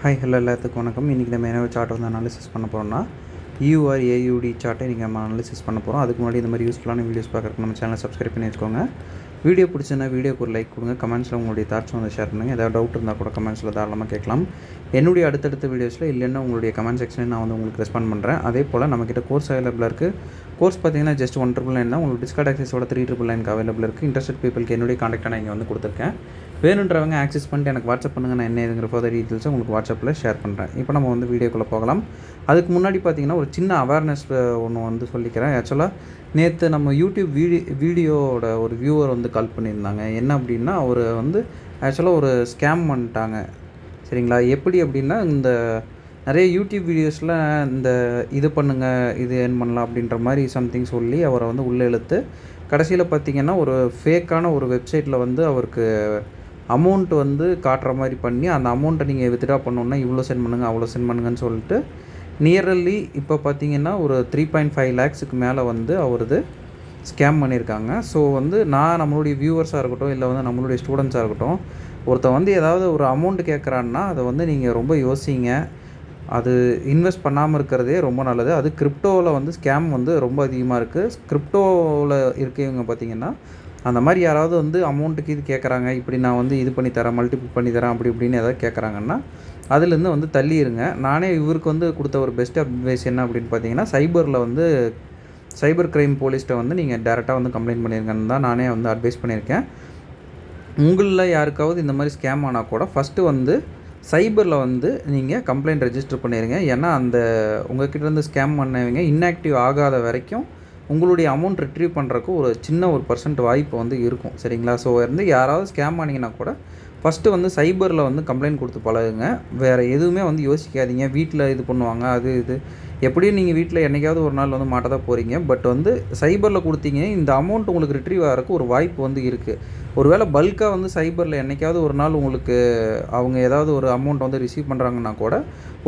Hi hello எல்லாத்துக்கும் வணக்கம். இன்றைக்கி நம்ம என்ன சார்ட் வந்து அனாலிசிஸ் பண்ண போகிறோம்னா யூஆர் ஏயூடி சார்ட்டை இன்றைக்கி நம்ம அனாலிசிஸ் பண்ண போகிறோம். அதுக்கு முன்னாடி இந்த மாதிரி யூஸ்ஃபுல்லான வீடியோஸ் பார்க்குறதுக்கு நம்ம சேனலை சப்ஸ்கிரைப் பண்ணி வச்சுக்கோங்க. வீடியோ பிடிச்சிருந்தா வீடியோக்கு ஒரு லைக் கொடுங்க. கமெண்ட்ஸில் உங்களுடைய தாட்ஸ் வந்து ஷேர் பண்ணுங்கள். ஏதாவது டவுட் இருந்தால் கூட கமெண்ட்ஸில் தாராளமாக கேட்கலாம். என்னுடைய அடுத்தடுத்த வீடியோஸில் இல்லைன்னா உங்களுடைய கமெண்ட் செக்ஷனில் நான் வந்து உங்களுக்கு ரெஸ்பாண்ட் பண்ணுறேன். அதே போல் நம்மக்கிட்ட கோர்ஸ் அவைலபிளாக இருக்குது. கோர்ஸ் பார்த்தீங்கன்னா ஜஸ்ட் 1,999 தான். உங்களுக்கு டிஸ்கார்ட் ஆக்சஸோட 3,999 அவைலபிள் இருக்குது. இன்ட்ரெஸ்ட் பீப்புளுக்கு என்னுடைய காண்டாக்டாக நான் இங்கே வந்து கொடுத்துருக்கேன். வேணுன்றவங்க ஆக்சஸ் பண்ணிட்டு எனக்கு வாட்ஸ்அப் பண்ணுங்கள். நான் என்ன இதுங்கிற ஃபர்தர் டீட்டெயில்ஸை உங்களுக்கு வாட்ஸ்அப்பில் ஷேர் பண்ணுறேன். இப்போ நம்ம வந்து வீடியோக்குள்ளே போகலாம். அதுக்கு முன்னாடி பார்த்தீங்கன்னா ஒரு சின்ன அவேர்னஸ் ஒன்று வந்து சொல்லிக்கிறேன். ஆக்சுவலாக நேற்று நம்ம யூடியூப் வீடியோவோட ஒரு வியூவர் வந்து கால் பண்ணியிருந்தாங்க. என்ன அப்படின்னா அவர் வந்து ஆக்சுவலாக ஒரு ஸ்கேம் பண்ணிட்டாங்க. சரிங்களா? எப்படி அப்படின்னா இந்த நிறைய யூடியூப் வீடியோஸில் இந்த இது பண்ணுங்கள், இது ஏர்ன் பண்ணலாம் அப்படின்ற மாதிரி சம்திங் சொல்லி அவரை வந்து உள்ளே இழுத்து கடைசியில் பார்த்திங்கன்னா ஒரு ஃபேக்கான ஒரு வெப்சைட்டில் வந்து அவருக்கு அமௌண்ட் வந்து காட்டுற மாதிரி பண்ணி அந்த அமௌண்ட்டை நீங்கள் வித்ட்ரா பண்ணணுன்னா இவ்வளோ சென்ட் பண்ணுங்கள், அவ்வளோ சென்ட் பண்ணுங்கன்னு சொல்லிட்டு நியர்லி இப்போ பார்த்திங்கன்னா ஒரு 3.5 lakhs மேலே வந்து அவரது ஸ்கேம் பண்ணியிருக்காங்க. ஸோ வந்து நம்மளுடைய வியூவர்ஸாக இருக்கட்டும், இல்லை வந்து நம்மளுடைய ஸ்டூடெண்ட்ஸாக இருக்கட்டும், ஒருத்தன் வந்து ஏதாவது ஒரு அமௌண்ட் கேட்குறான்னா அதை வந்து நீங்கள் ரொம்ப யோசிங்க. அது இன்வெஸ்ட் பண்ணாமல் இருக்கிறதே ரொம்ப நல்லது. அது கிரிப்டோவில் வந்து ஸ்கேம் வந்து ரொம்ப அதிகமாக இருக்குது. கிரிப்டோவில் இருக்கவங்க பார்த்திங்கன்னா அந்த மாதிரி யாராவது வந்து அமௌண்ட்டுக்கு இது கேட்குறாங்க, இப்படி நான் வந்து இது பண்ணி தரேன், மல்டிபிள் பண்ணி தரேன் அப்படி இப்படின்னு எதாவது கேட்குறாங்கன்னா அதுலேருந்து வந்து தள்ளிடுங்க. நானே இவருக்கு வந்து கொடுத்த ஒரு பெஸ்ட் அட்வைஸ் என்ன அப்படின்னு பார்த்தீங்கன்னா, சைபர் கிரைம் போலீஸ்கிட்ட வந்து நீங்கள் டேரெக்டாக வந்து கம்ப்ளைண்ட் பண்ணியிருக்கேன்னு தான் நானே வந்து அட்வைஸ் பண்ணியிருக்கேன். உங்களில் யாருக்காவது இந்த மாதிரி ஸ்கேம் ஆனால் கூட ஃபஸ்ட்டு வந்து சைபரில் வந்து நீங்கள் கம்ப்ளைண்ட் ரெஜிஸ்டர் பண்ணிடுங்க. ஏன்னா அந்த உங்கள்கிட்டருந்து ஸ்கேம் பண்ணவங்க இன்ஆக்டிவ் ஆகாத வரைக்கும் உங்களுடைய அமௌண்ட் ரிட்ரீவ் பண்ணுறக்கு ஒரு சின்ன ஒரு % வாய்ப்பு வந்து இருக்கும். சரிங்களா? ஸோ வந்து யாராவது ஸ்கேம் பண்ணிங்கன்னா கூட ஃபஸ்ட்டு வந்து சைபரில் வந்து கம்ப்ளைண்ட் கொடுத்து பழகுங்க. வேறு எதுவுமே வந்து யோசிக்காதீங்க. வீட்டில் இது பண்ணுவாங்க, அது இது எப்படியும் நீங்கள் வீட்டில் என்றைக்காவது ஒரு நாள் வந்து மாட்ட தான் போகிறீங்க. பட் வந்து சைபரில் கொடுத்தீங்க இந்த அமௌண்ட் உங்களுக்கு ரிட்ரீவ் ஆகிறதுக்கு ஒரு வாய்ப்பு வந்து இருக்குது. ஒருவேளை பல்காக வந்து சைபரில் என்றைக்காவது ஒரு நாள் உங்களுக்கு அவங்க ஏதாவது ஒரு அமௌண்ட் வந்து ரிசீவ் பண்ணுறாங்கன்னா கூட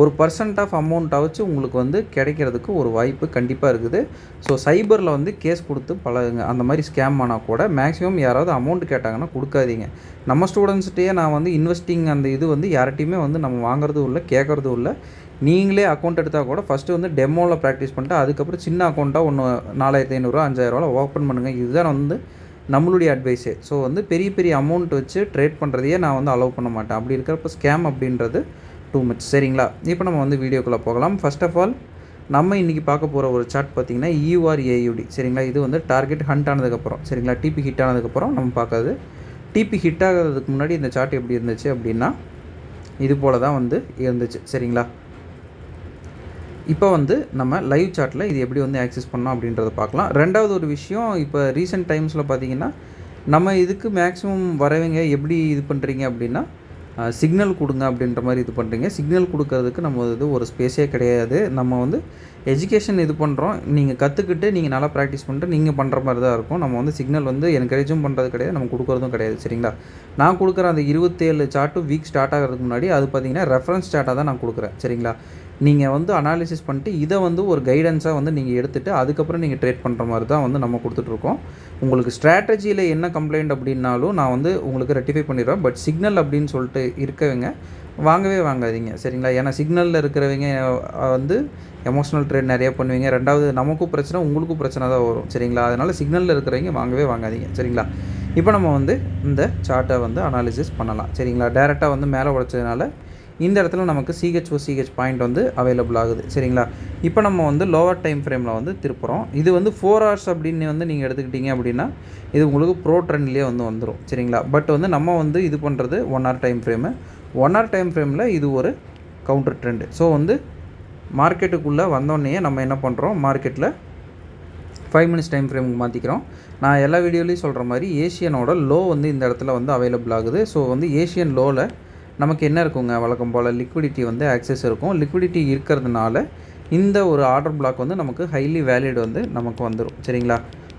ஒரு % ஆஃப் அமௌண்ட்டாக உங்களுக்கு வந்து கிடைக்கிறதுக்கு ஒரு வாய்ப்பு கண்டிப்பாக இருக்குது. ஸோ சைபரில் வந்து கேஸ் கொடுத்து பழகுங்க. அந்த மாதிரி ஸ்கேம் ஆனால் கூட மேக்ஸிமம் யாராவது அமௌண்ட் கேட்டாங்கன்னா கொடுக்காதீங்க. நம்ம ஸ்டூடெண்ட்ஸ்கிட்டயே நான் வந்து இன்வெஸ்டிங் அந்த இது வந்து யார்கிட்டையுமே வந்து நம்ம வாங்குறதும் இல்லை, கேட்குறதும் இல்லை. நீங்களே அக்கௌண்ட் எடுத்தால் கூட ஃபஸ்ட்டு வந்து டெமோவில் ப்ராக்டிஸ் பண்ணிட்டு அதுக்கப்புறம் சின்ன அக்கௌண்ட்டாக ஒன்று 4,500 5,000 ஓப்பன் பண்ணுங்கள். இதுதான் வந்து நம்மளுடைய அட்வைஸே. ஸோ வந்து பெரிய பெரிய அமௌண்ட் வச்சு ட்ரேட் பண்ணுறதையே நான் வந்து அலோவ் பண்ண மாட்டேன். அப்படி இருக்கிறப்ப ஸ்கேம் அப்படின்றது டூ மச். சரிங்களா? இப்போ நம்ம வந்து வீடியோக்குள்ளே போகலாம். ஃபர்ஸ்ட் ஆஃப் ஆல் நம்ம இன்றைக்கி பார்க்க போகிற ஒரு சார்ட் பார்த்திங்கன்னா யூஆர்ஏயுடி. சரிங்களா? இது வந்து டார்கெட் ஹண்ட் ஆனதுக்கப்புறம், சரிங்களா, டிபி ஹிட் ஆனதுக்கப்புறம் நம்ம பார்க்காது. டிபி ஹிட் ஆகிறதுக்கு முன்னாடி இந்த சார்ட் எப்படி இருந்துச்சு அப்படின்னா இது போல் தான் வந்து இருந்துச்சு. சரிங்களா? இப்போ வந்து நம்ம லைவ் சார்ட்டில் இது எப்படி வந்து ஆக்சஸ் பண்ணோம் அப்படின்றத பார்க்கலாம். ரெண்டாவது ஒரு விஷயம், இப்போ ரீசெண்ட் டைம்ஸில் பார்த்திங்கன்னா நம்ம இதுக்கு மேக்ஸிமம் வரவங்க எப்படி இது பண்ணுறீங்க அப்படின்னா சிக்னல் கொடுங்க அப்படின்ற மாதிரி இது பண்ணுறீங்க. சிக்னல் கொடுக்கறதுக்கு நம்ம இது ஒரு ஸ்பேஸே கிடையாது. நம்ம வந்து எஜுகேஷன் இது பண்ணுறோம். நீங்கள் கற்றுக்கிட்டு நீங்கள் நல்லா ப்ராக்டிஸ் பண்ணிட்டு நீங்கள் பண்ணுற மாதிரி தான் இருக்கும். நம்ம வந்து சிக்னல் வந்து என்கரேஜும் பண்ணுறது கிடையாது, நம்ம கொடுக்குறதும் கிடையாது. சரிங்களா? நான் கொடுக்குற அந்த 27 சார்ட்டும் வீக் ஸ்டார்ட் ஆகிறதுக்கு முன்னாடி அது பார்த்திங்கன்னா ரெஃபரன்ஸ் சார்ட்டாக தான் நான் கொடுக்குறேன். சரிங்களா? நீங்கள் வந்து அனாலிசிஸ் பண்ணிட்டு இதை வந்து ஒரு கைடன்ஸாக வந்து நீங்கள் எடுத்துகிட்டு அதுக்கப்புறம் நீங்கள் ட்ரேட் பண்ணுற மாதிரி தான் வந்து நம்ம கொடுத்துட்ருக்கோம். உங்களுக்கு ஸ்ட்ராட்டஜியில் என்ன கம்ப்ளைண்ட் அப்படின்னாலும் நான் வந்து உங்களுக்கு ரெக்டிஃபை பண்ணிடுவேன். பட் சிக்னல் அப்படின்னு சொல்லிட்டு இருக்கவங்க வாங்கவே வாங்காதீங்க. சரிங்களா? ஏன்னா சிக்னலில் இருக்கிறவங்க வந்து எமோஷ்னல் ட்ரேட் நிறையா பண்ணுவீங்க. ரெண்டாவது நமக்கும் பிரச்சனை, உங்களுக்கும் பிரச்சனை தான் வரும். சரிங்களா? அதனால் சிக்னலில் இருக்கிறவங்க வாங்கவே வாங்காதீங்க. சரிங்களா? இப்போ நம்ம வந்து இந்த சார்ட்டை வந்து அனாலிசிஸ் பண்ணலாம். சரிங்களா? டேரெக்டாக வந்து மேலே உடைச்சதுனால இந்த இடத்துல நமக்கு சிஹெச் பாயிண்ட் வந்து அவைலபிள் ஆகுது. சரிங்களா? இப்போ நம்ம வந்து லோவர் டைம் ஃப்ரேமில் வந்து திருப்புறோம். இது வந்து 4 hours அப்படின்னு வந்து நீங்கள் எடுத்துக்கிட்டீங்க அப்படின்னா இது உங்களுக்கு ப்ரோ ட்ரெண்ட்லேயே வந்து வந்துடும். சரிங்களா? பட் வந்து நம்ம வந்து இது பண்ணுறது 1 hour time frame. 1 hour time ஃப்ரேமில் இது ஒரு கவுண்டர் ட்ரெண்டு. ஸோ வந்து மார்க்கெட்டுக்குள்ளே வந்தோடனே நம்ம என்ன பண்ணுறோம், மார்க்கெட்டில் 5 minutes டைம் ஃப்ரேமுக்கு மாற்றிக்கிறோம். நான் எல்லா வீடியோலையும் சொல்கிற மாதிரி ஏஷியனோட லோ வந்து இந்த இடத்துல வந்து அவைலபிள் ஆகுது. ஸோ வந்து ஏஷியன் லோவில் நமக்கு என்ன இருக்குங்க, வழக்கம் போல் லிக்விடிட்டி வந்து ஆக்சஸ் இருக்கும். லிக்விடிட்டி இருக்கிறதுனால இந்த ஒரு ஆர்டர் பிளாக் வந்து நமக்கு ஹைலி வேலிட் வந்து நமக்கு வந்துடும். சரிங்களா?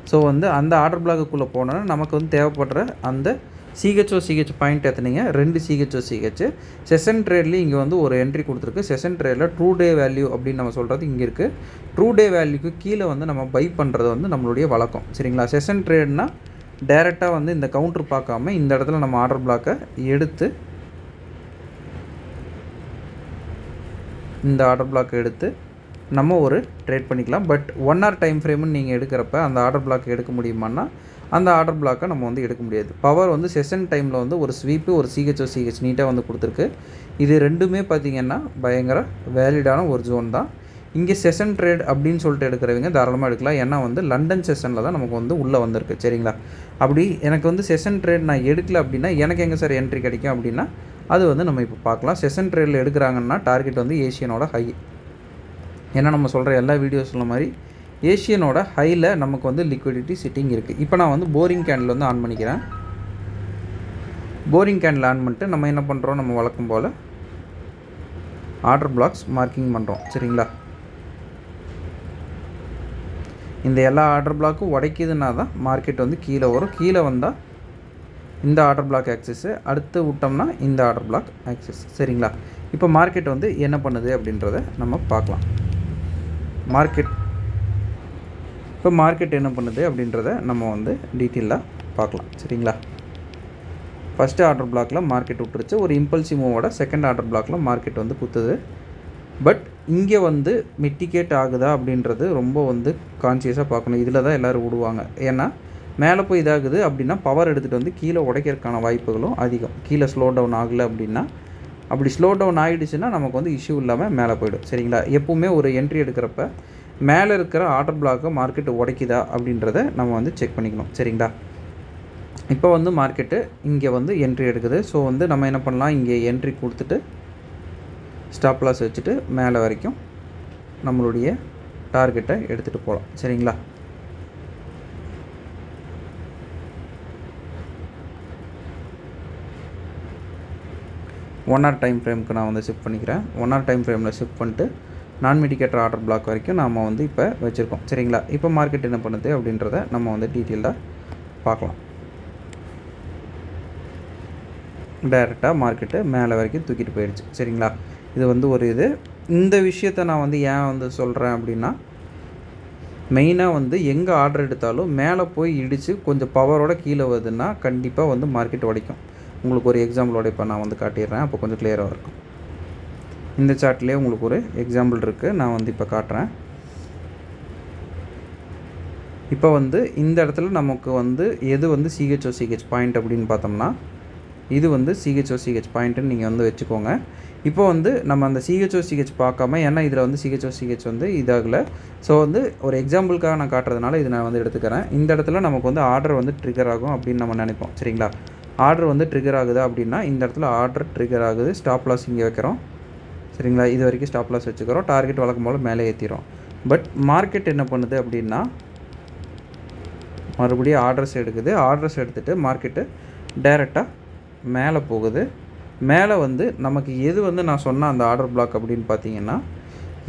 ஸோ வந்து அந்த ஆர்டர் பிளாக்குள்ளே போனோன்னா நமக்கு வந்து தேவைப்படுற அந்த சிஹெச் பாயிண்ட் எத்தனைங்க, 2 சிஹெச். செஷன் ட்ரேட்லேயும் இங்கே வந்து ஒரு என்ட்ரி கொடுத்துருக்கு. செஷன் ட்ரேடில் ட்ரூ டே வேல்யூ அப்படின்னு நம்ம சொல்கிறது இங்கே இருக்குது. ட்ரூ டே வேல்யூக்கு கீழே வந்து நம்ம பை பண்ணுறது வந்து நம்மளுடைய வழக்கம். சரிங்களா? செஷன் ட்ரேட்னா டேரெக்டாக வந்து இந்த கவுண்டர் பார்க்காம இந்த இடத்துல நம்ம ஆர்டர் பிளாக்கை எடுத்து இந்த ஆர்டர் பிளாக் எடுத்து நம்ம ஒரு ட்ரேட் பண்ணிக்கலாம். பட் 1 hour டைம் ஃப்ரேம்னு நீங்கள் எடுக்கிறப்ப அந்த ஆர்டர் பிளாக் எடுக்க முடியுமான்னா அந்த ஆர்டர் பிளாக்கை நம்ம வந்து எடுக்க முடியாது. பவர் வந்து செஷன் டைமில் வந்து ஒரு ஸ்வீப்பு ஒரு சிஹெச் நீட்டாக வந்து கொடுத்துருக்கு. இது ரெண்டுமே பார்த்திங்கன்னா பயங்கர வேலிடான ஒரு ஜோன் தான். இங்கே செஷன் ட்ரேட் அப்படின்னு சொல்லிட்டு எடுக்கிறவங்க தாராளமாக எடுக்கலாம். ஏன்னா வந்து லண்டன் செஷனில் தான் நமக்கு வந்து உள்ளே வந்திருக்கு. சரிங்களா? அப்படி எனக்கு வந்து செஷன் ட்ரேட் நான் எடுக்கல அப்படின்னா எனக்கு எங்கே சார் என்ட்ரி கிடைக்கும் அப்படின்னா அது வந்து நம்ம இப்போ பார்க்கலாம். செஷன் ட்ரேடில் எடுக்கிறாங்கன்னா டார்கெட் வந்து ஏஷியனோட ஹை. ஏன்னா நம்ம சொல்கிற எல்லா வீடியோஸில் மாதிரி ஏஷியனோட ஹையில் நமக்கு வந்து லிக்விடிட்டி சிட்டிங் இருக்குது. இப்போ நான் வந்து போரிங் கேண்டில் வந்து ஆன் பண்ணிக்கிறேன். போரிங் கேண்டில் ஆன் பண்ணிட்டு நம்ம என்ன பண்ணுறோம், நம்ம வழக்கம் போல் ஆர்டர் பிளாக்ஸ் மார்க்கிங் பண்ணுறோம். சரிங்களா? இந்த எல்லா ஆர்டர் பிளாக்கும் உடைக்குதுன்னா தான் மார்க்கெட் வந்து கீழே வரும். கீழே வந்தால் இந்த ஆர்டர் பிளாக் ஆக்சஸ், அடுத்து விட்டோம்னா இந்த ஆர்டர் பிளாக் ஆக்சஸ். சரிங்களா? இப்போ மார்க்கெட் வந்து என்ன பண்ணுது அப்படின்றத நம்ம பார்க்கலாம். மார்க்கெட் என்ன பண்ணுது அப்படின்றத நம்ம வந்து டீட்டெயிலாக பார்க்கலாம். சரிங்களா? ஃபஸ்ட்டு ஆர்டர் பிளாக்கில் மார்க்கெட் விட்டுருச்சு. ஒரு இம்பல்சிவ் மூவோட செகண்ட் ஆர்டர் பிளாக்கில் மார்க்கெட் வந்து குத்துது. பட் இங்கே வந்து மிட்டிகேட் ஆகுதா அப்படின்றது ரொம்ப வந்து கான்சியஸாக பார்க்கணும். இதில் தான் எல்லோரும் விடுவாங்க. ஏன்னா மேலே போய் இதாகுது அப்படின்னா பவர் எடுத்துகிட்டு வந்து கீழே உடைக்கிறதுக்கான வாய்ப்புகளும் அதிகம். கீழே ஸ்லோ டவுன் ஆகலை அப்படின்னா, அப்படி ஸ்லோ டவுன் ஆகிடுச்சுன்னா நமக்கு வந்து இஷ்யூ இல்லாமல் மேலே போய்டும். சரிங்களா? எப்போவுமே ஒரு என்ட்ரி எடுக்கிறப்ப மேலே இருக்கிற ஆர்டர் பிளாக்கை மார்க்கெட் உடைக்குதா அப்படின்றத நம்ம வந்து செக் பண்ணிக்கணும். சரிங்களா? இப்போ வந்து மார்க்கெட்டு இங்கே வந்து என்ட்ரி எடுக்குது. ஸோ வந்து நம்ம என்ன பண்ணலாம், இங்கே என்ட்ரி கொடுத்துட்டு ஸ்டாப் லாஸ் வச்சுட்டு மேலே வரைக்கும் நம்மளுடைய டார்கெட்டை எடுத்துகிட்டு போகலாம். சரிங்களா? ஒன் ஹவர் டைம் ஃப்ரேமுக்கு நான் வந்து ஷிஃப்ட் பண்ணிக்கிறேன். 1 hour டைம் ஃப்ரேமில் ஷிஃப்ட் பண்ணிட்டு நான் மிட்டிகேட்டர் ஆர்டர் பிளாக் வரைக்கும் நம்ம வந்து இப்போ வச்சுருக்கோம். சரிங்களா? இப்போ மார்க்கெட் என்ன பண்ணுது அப்படின்றத நம்ம வந்து டீட்டெயிலாக பார்க்கலாம். டைரெக்டாக மார்க்கெட்டு மேலே வரைக்கும் தூக்கிட்டு போயிடுச்சு. சரிங்களா? இது வந்து ஒரு இந்த விஷயத்தை நான் வந்து ஏன் வந்து சொல்கிறேன் அப்படின்னா, மெயினாக வந்து எங்கே ஆர்டர் எடுத்தாலும் மேலே போய் இடித்து கொஞ்சம் பவரோட கீழே வருதுன்னா கண்டிப்பாக வந்து மார்க்கெட் உடைக்கும். உங்களுக்கு ஒரு எக்ஸாம்பிளோட இப்போ நான் வந்து காட்டிடுறேன். அப்போ கொஞ்சம் கிளியராக இருக்கும். இந்த சார்ட்லேயே உங்களுக்கு ஒரு எக்ஸாம்பிள் இருக்குது. நான் வந்து இப்போ காட்டுறேன். இப்போ வந்து இந்த இடத்துல நமக்கு வந்து எது வந்து சிஹெச் பாயிண்ட் அப்படின்னு பார்த்தோம்னா, இது வந்து சிஹெச் பாயிண்ட்டுன்னு நீங்கள் வந்து வச்சுக்கோங்க. இப்போ வந்து நம்ம அந்த சிஹெச் பார்க்காம, ஏன்னா இதில் வந்து சிஹெச் வந்து இதாகலை. ஸோ வந்து ஒரு எக்ஸாம்பிளுக்காக நான் காட்டுறதுனால இது நான் வந்து எடுத்துக்கிறேன். இந்த இடத்துல நமக்கு வந்து ஆர்டர் வந்து ட்ரிகர் ஆகும் அப்படின்னு நம்ம நினைப்போம். சரிங்களா? ஆர்டர் வந்து ட்ரிகர் ஆகுதா அப்படின்னா இந்த இடத்துல ஆர்டர் ட்ரிகர் ஆகுது. ஸ்டாப் லாஸ் இங்கே வைக்கிறோம். சரிங்களா? இது வரைக்கும் ஸ்டாப் லாஸ் வச்சுக்கிறோம். டார்கெட் வழக்கம் போல் மேலே ஏற்றிடும். பட் மார்க்கெட் என்ன பண்ணுது அப்படின்னா மறுபடியும் ஆர்டர்ஸ் எடுக்குது. ஆர்டர்ஸ் எடுத்துகிட்டு மார்க்கெட்டு டைரெக்டாக மேலே போகுது. மேலே வந்து நமக்கு எது வந்து நான் சொன்ன அந்த ஆர்டர் பிளாக் அப்படின்னு பார்த்தீங்கன்னா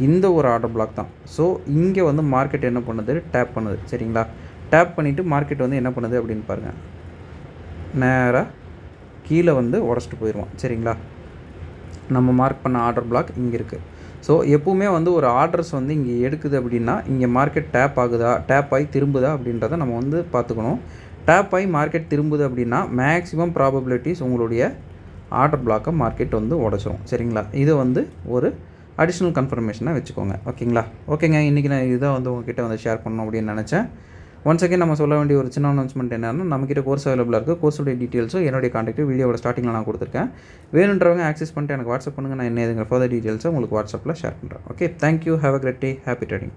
இந்த ஒரு ஆர்டர் பிளாக் தான். ஸோ இங்கே வந்து மார்க்கெட் என்ன பண்ணுது, டேப் பண்ணுது. சரிங்களா? டேப் பண்ணிவிட்டு மார்க்கெட் வந்து என்ன பண்ணுது அப்படின்னு பாருங்கள், நேராக கீழே வந்து உடச்சிட்டு போயிடுவோம். சரிங்களா? நம்ம மார்க் பண்ண ஆர்டர் பிளாக் இங்கே இருக்குது. ஸோ எப்போவுமே வந்து ஒரு ஆர்டர்ஸ் வந்து இங்கே எடுக்குது அப்படின்னா இங்கே மார்க்கெட் டேப் ஆகுதா, டேப் ஆகி திரும்புதா அப்படின்றத நம்ம வந்து பார்த்துக்கணும். டேப் ஆகி மார்க்கெட் திரும்புது அப்படின்னா மேக்ஸிமம் ப்ராபபிலிட்டிஸ் உங்களுடைய ஆர்டர் பிளாக்கை மார்க்கெட் வந்து உடச்சிரும். சரிங்களா? இது வந்து ஒரு அடிஷ்னல் கன்ஃபர்மேஷனாக வச்சுக்கோங்க. ஓகேங்களா? ஓகேங்க, இன்றைக்கி நான் இதை வந்து உங்ககிட்ட வந்து ஷேர் பண்ணணும் அப்படின்னு நினச்சேன். ஒன்ஸ் அகேன் நம்ம சொல்ல வேண்டிய ஒரு சின்ன அனௌன்ஸ்மெண்ட் என்னென்னா, நம்மக்கிட்ட கோர்ஸ் அவைலபிளாக இருக்குது. கோர்ஸுடைய டீட்டெயில்ஸும் என்னுடைய கான்டாக்ட் வீடியோட ஸ்டார்டிங்கில் நான் கொடுத்துருக்கேன். வேணுன்றவங்க ஆக்சஸ் பண்ணிட்டு எனக்கு வாட்ஸ்அப் பண்ணுங்கள். நான் என்ன இதுங்கிற ஃபர்தர் டீட்டெயில்ஸை உங்களுக்கு வாட்ஸ்அப்பில் ஷேர் பண்ணுறேன். Okay, thank you. Have a great day. Happy trading.